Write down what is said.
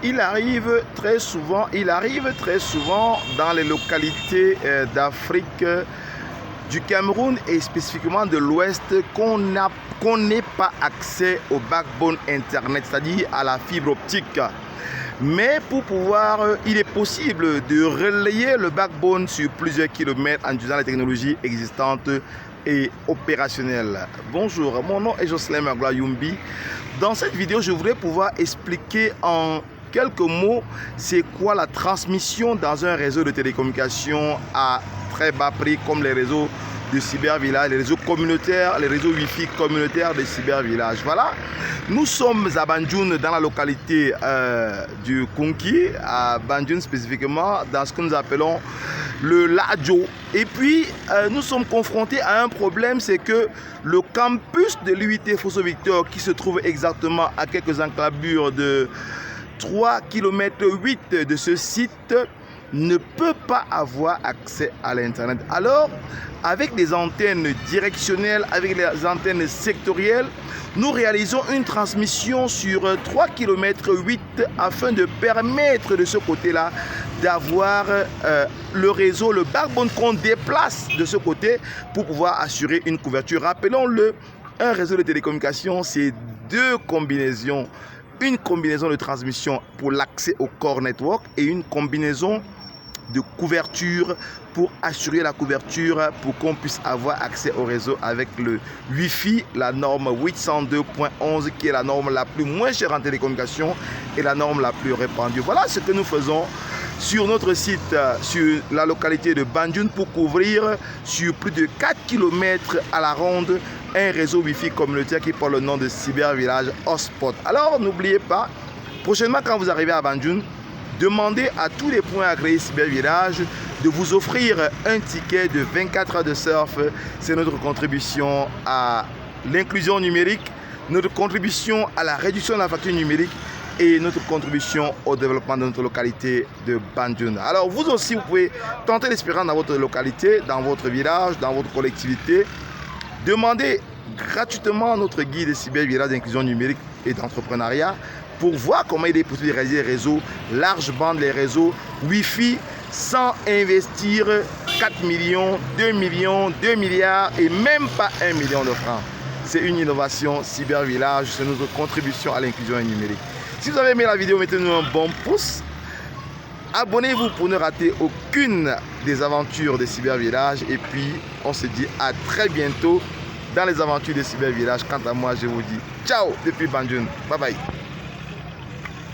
il arrive très souvent dans les localités d'Afrique, du Cameroun et spécifiquement de l'Ouest qu'on n'ait pas accès au backbone Internet, c'est-à-dire à la fibre optique. Mais pour pouvoir, il est possible de relayer le backbone sur plusieurs kilomètres en utilisant les technologies existantes et opérationnelles. Bonjour, mon nom est Jocelyn Magloa-Youmbi. Dans cette vidéo, je voudrais pouvoir expliquer en quelques mots c'est quoi la transmission dans un réseau de télécommunications à très bas prix comme les réseaux de cybervillage, les réseaux communautaires, les réseaux Wi-Fi communautaires de cybervillage. Voilà, nous sommes à Banjoun, dans la localité du Kunki, à Banjoun spécifiquement, dans ce que nous appelons le Ladjo. Et puis, nous sommes confrontés à un problème, c'est que le campus de l'UIT Fosso Victor, qui se trouve exactement à quelques enclavures de 3,8 km de ce site, ne peut pas avoir accès à l'Internet. Alors, avec des antennes directionnelles, avec les antennes sectorielles, nous réalisons une transmission sur 3,8 km afin de permettre de ce côté-là d'avoir le réseau, le backbone qu'on déplace de ce côté pour pouvoir assurer une couverture. Rappelons-le, un réseau de télécommunications, c'est deux combinaisons. Une combinaison de transmission pour l'accès au core network et une combinaison de couverture pour assurer la couverture pour qu'on puisse avoir accès au réseau avec le Wi-Fi, la norme 802.11 qui est la norme la plus moins chère en télécommunication et la norme la plus répandue. Voilà ce que nous faisons sur notre site, sur la localité de Banjoun pour couvrir sur plus de 4 km à la ronde un réseau Wi-Fi communautaire qui porte le nom de Cybervillage Hotspot. Alors n'oubliez pas, prochainement quand vous arrivez à Banjoun, demandez à tous les points agréés Cybervillage de vous offrir un ticket de 24 heures de surf. C'est notre contribution à l'inclusion numérique, notre contribution à la réduction de la facture numérique et notre contribution au développement de notre localité de Banjoun. Alors vous aussi, vous pouvez tenter l'expérience dans votre localité, dans votre village, dans votre collectivité. Demandez gratuitement notre guide de Cybervillage d'inclusion numérique et d'entrepreneuriat pour voir comment il est possible de réaliser les réseaux large bande, les réseaux Wi-Fi sans investir 4 millions, 2 millions, 2 milliards et même pas 1 million de francs. C'est une innovation Cybervillage, c'est notre contribution à l'inclusion numérique. Si vous avez aimé la vidéo, mettez-nous un bon pouce. Abonnez-vous pour ne rater aucune des aventures de Cybervillage. Et puis, on se dit à très bientôt dans les aventures de Cybervillage. Quant à moi, je vous dis ciao depuis Banjoun. Bye bye.